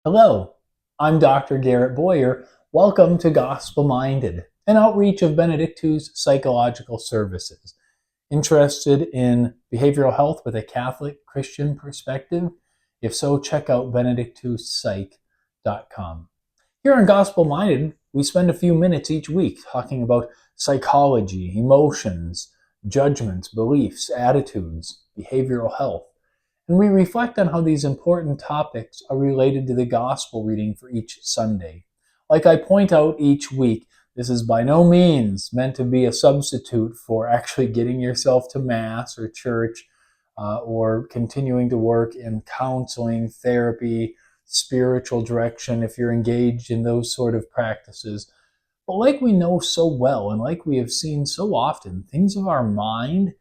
Hello, I'm Dr. Garrett Boyer. Welcome to Gospel Minded, an outreach of Benedictus Psychological Services. Interested in behavioral health with a Catholic Christian perspective? If so, check out benedictuspsych.com. Here on Gospel Minded, we spend a few minutes each week talking about psychology, emotions, judgments, beliefs, attitudes, behavioral health, and we reflect on how these important topics are related to the gospel reading for each Sunday. Like I point out each week, this is by no means meant to be a substitute for actually getting yourself to Mass or church, or continuing to work in counseling, therapy, spiritual direction if you're engaged in those sort of practices. But like we know so well, and like we have seen so often, things of our mind,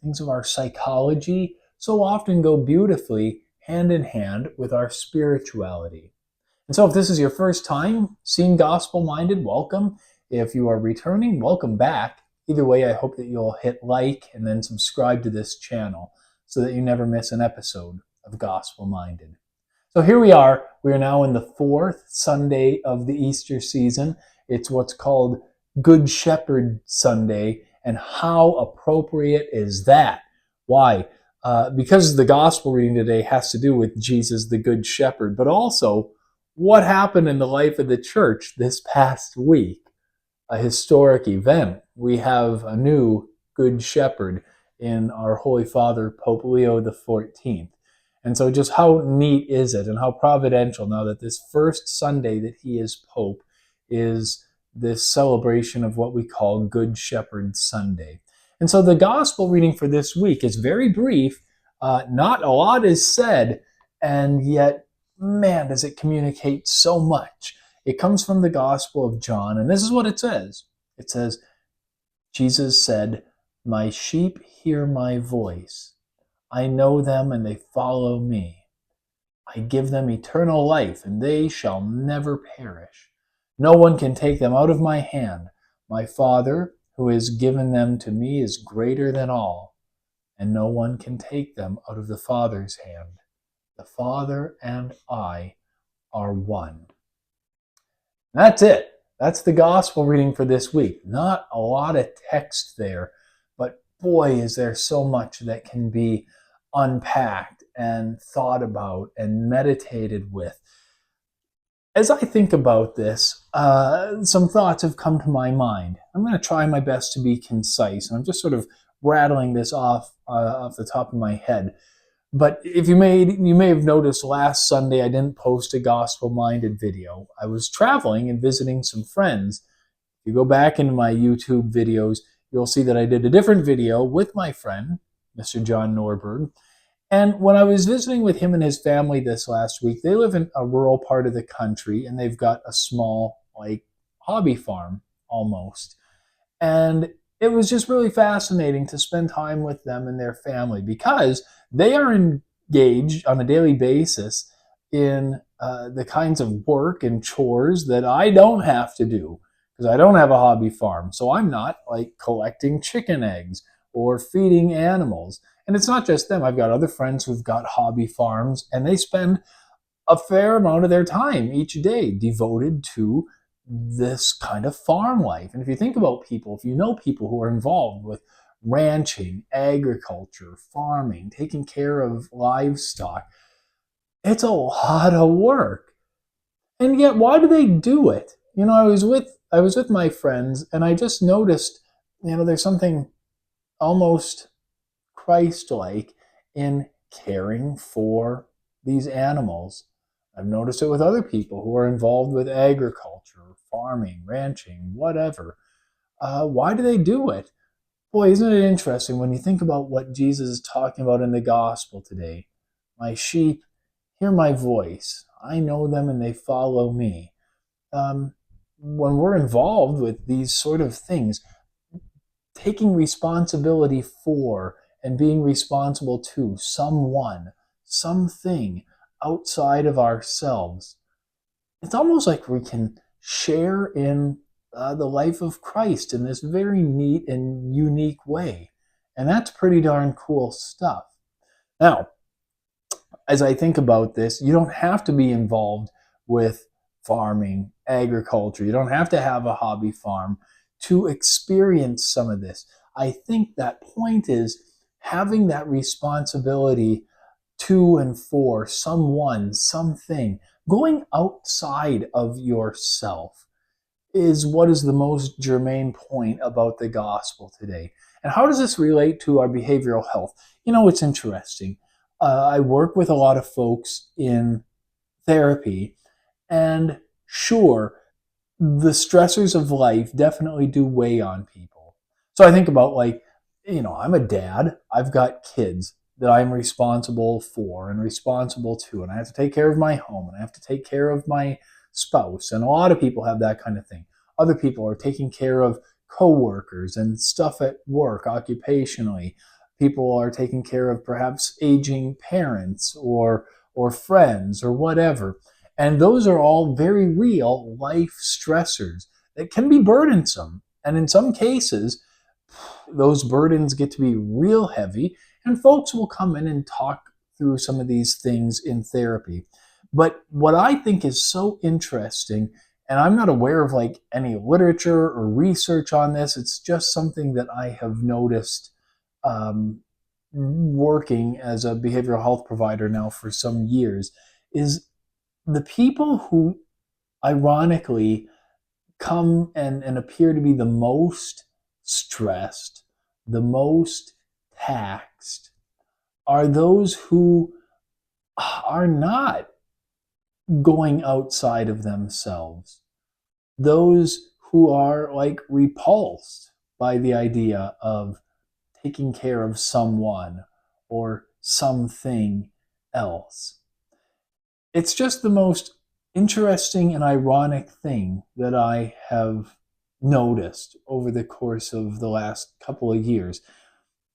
things of our psychology, so often go beautifully hand in hand with our spirituality. And so, if this is your first time seeing Gospel Minded, welcome. If you are returning, welcome back. Either way, I hope that you'll hit like and then subscribe to this channel so that you never miss an episode of Gospel Minded. So here we are. We are now in the fourth Sunday of the Easter season. It's what's called Good Shepherd Sunday. And how appropriate is that? Why? Because the gospel reading today has to do with Jesus, the Good Shepherd, but also what happened in the life of the church this past week. A historic event. We have a new Good Shepherd in our Holy Father, Pope Leo XIV. And so, just how neat is it and how providential now that this first Sunday that he is Pope is this celebration of what we call Good Shepherd Sunday. And so, the gospel reading for this week is very brief. Not a lot is said, and yet, man, does it communicate so much. It comes from the Gospel of John, and this is what it says. It says, Jesus said, "My sheep hear my voice. I know them and they follow me. I give them eternal life, and they shall never perish. No one can take them out of my hand. My Father, who has given them to me, is greater than all, and no one can take them out of the Father's hand. The Father and I are one." That's it. That's the gospel reading for this week. Not a lot of text there, but boy, is there so much that can be unpacked and thought about and meditated with. As I think about this, some thoughts have come to my mind. I'm going to try my best to be concise, and I'm just sort of rattling this off the top of my head. But if you may have noticed last Sunday I didn't post a gospel-minded video. I was traveling and visiting some friends. If you go back into my YouTube videos, you'll see that I did a different video with my friend, Mr. John Norberg. And when I was visiting with him and his family this last week, they live in a rural part of the country, and they've got a small, like, hobby farm almost. And it was just really fascinating to spend time with them and their family because they are engaged on a daily basis in the kinds of work and chores that I don't have to do because I don't have a hobby farm. So I'm not like collecting chicken eggs or feeding animals. And it's not just them. I've got other friends who've got hobby farms, and they spend a fair amount of their time each day devoted to this kind of farm life. And if you think about people, if you know people who are involved with ranching, agriculture, farming, taking care of livestock, it's a lot of work. And yet, why do they do it? I was with my friends, and I just noticed, there's something almost Christ-like in caring for these animals. I've noticed it with other people who are involved with agriculture, farming, ranching, whatever. Why do they do it? Boy, isn't it interesting when you think about what Jesus is talking about in the gospel today? My sheep hear my voice. I know them and they follow me. When we're involved with these sort of things, taking responsibility for and being responsible to someone, something outside of ourselves, it's almost like we can share in the life of Christ in this very neat and unique way. And that's pretty darn cool stuff. Now, as I think about this, you don't have to be involved with farming, agriculture. You don't have to have a hobby farm to experience some of this. I think that point is having that responsibility to and for someone, something, going outside of yourself is what is the most germane point about the gospel today. And how does this relate to our behavioral health? It's interesting. I work with a lot of folks in therapy, and sure, the stressors of life definitely do weigh on people. So I think about, like, I'm a dad, I've got kids that I'm responsible for and responsible to, and I have to take care of my home, and I have to take care of my spouse, and a lot of people have that kind of thing. Other people are taking care of coworkers and stuff at work occupationally. People are taking care of perhaps aging parents or friends or whatever. And those are all very real life stressors that can be burdensome. And in some cases, those burdens get to be real heavy, and folks will come in and talk through some of these things in therapy. But what I think is so interesting, and I'm not aware of like any literature or research on this, it's just something that I have noticed working as a behavioral health provider now for some years, is the people who ironically come and appear to be the most stressed, the most taxed, are those who are not going outside of themselves. Those who are like repulsed by the idea of taking care of someone or something else. It's just the most interesting and ironic thing that I have noticed over the course of the last couple of years.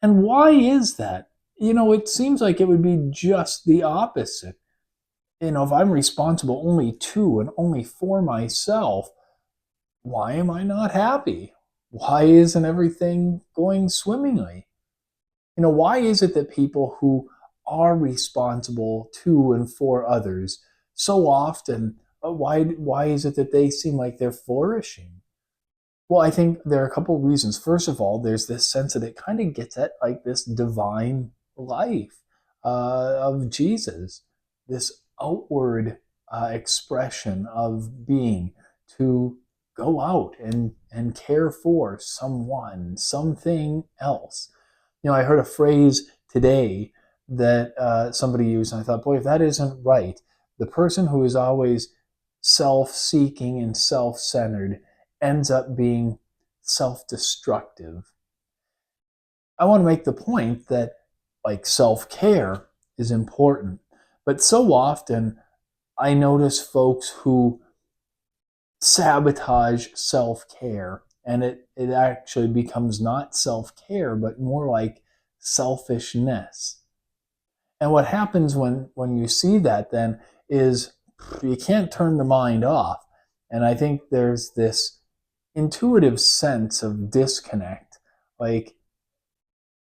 And why is that? It seems like it would be just the opposite. If I'm responsible only to and only for myself, why am I not happy? Why isn't everything going swimmingly? Why is it that people who are responsible to and for others so often, why is it that they seem like they're flourishing? Well, I think there are a couple of reasons. First of all, there's this sense that it kind of gets at like this divine life of Jesus, this outward expression of being, to go out and care for someone, something else. I heard a phrase today that somebody used, and I thought, boy, if that isn't right, the person who is always self seeking and self centered ends up being self destructive. I want to make the point that, like, self care is important, but so often I notice folks who sabotage self care, and it actually becomes not self care, but more like selfishness. And what happens when you see that then is you can't turn the mind off. And I think there's this intuitive sense of disconnect. Like,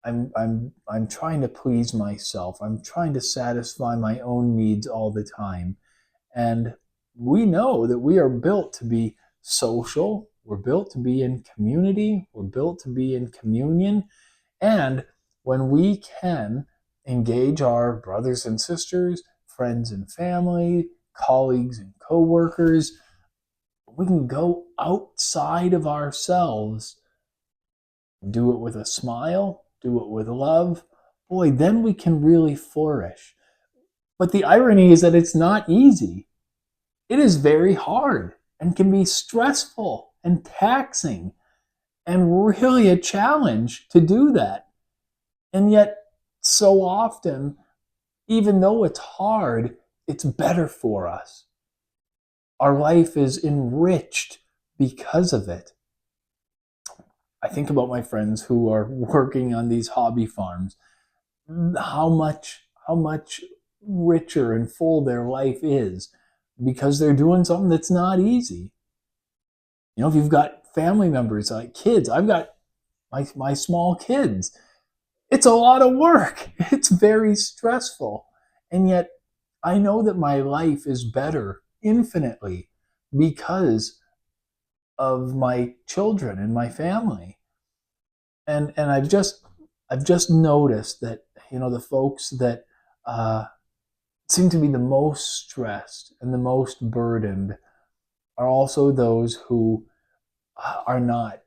I'm trying to please myself. I'm trying to satisfy my own needs all the time. And we know that we are built to be social. We're built to be in community. We're built to be in communion. And when we can engage our brothers and sisters, friends and family, colleagues and coworkers, we can go outside of ourselves, do it with a smile, do it with love. Boy, then we can really flourish. But the irony is that it's not easy. It is very hard and can be stressful and taxing and really a challenge to do that. And yet, so often, even though it's hard, it's better for us. Our life is enriched because of it. I think about my friends who are working on these hobby farms, how much richer and full their life is because they're doing something that's not easy. If you've got family members like kids, I've got my small kids. It's a lot of work. It's very stressful. And yet I know that my life is better infinitely because of my children and my family. And I've just noticed that, the folks that uh, seem to be the most stressed and the most burdened are also those who are not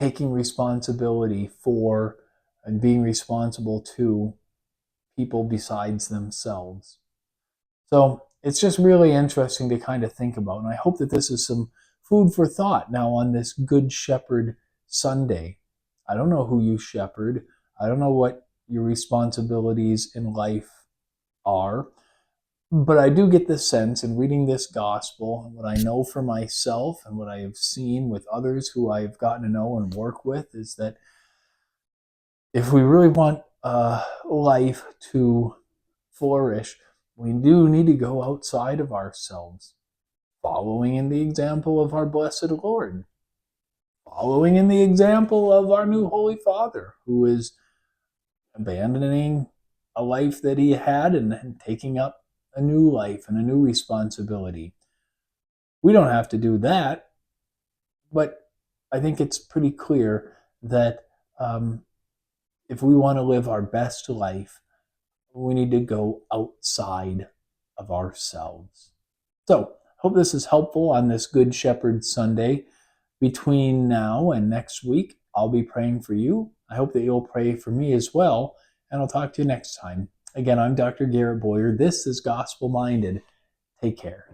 taking responsibility for and being responsible to people besides themselves. So it's just really interesting to kind of think about. And I hope that this is some food for thought now on this Good Shepherd Sunday. I don't know who you shepherd, I don't know what your responsibilities in life are. But I do get the sense in reading this gospel, and what I know for myself and what I have seen with others who I've gotten to know and work with, is that if we really want life to flourish, we do need to go outside of ourselves, following in the example of our blessed Lord, following in the example of our new Holy Father, who is abandoning a life that he had and taking up a new life and a new responsibility. We don't have to do that, but I think it's pretty clear that um, if we want to live our best life, we need to go outside of ourselves. So, hope this is helpful on this Good Shepherd Sunday. Between now and next week, I'll be praying for you. I hope that you'll pray for me as well, and I'll talk to you next time. Again, I'm Dr. Garrett Boyer. This is Gospel Minded. Take care.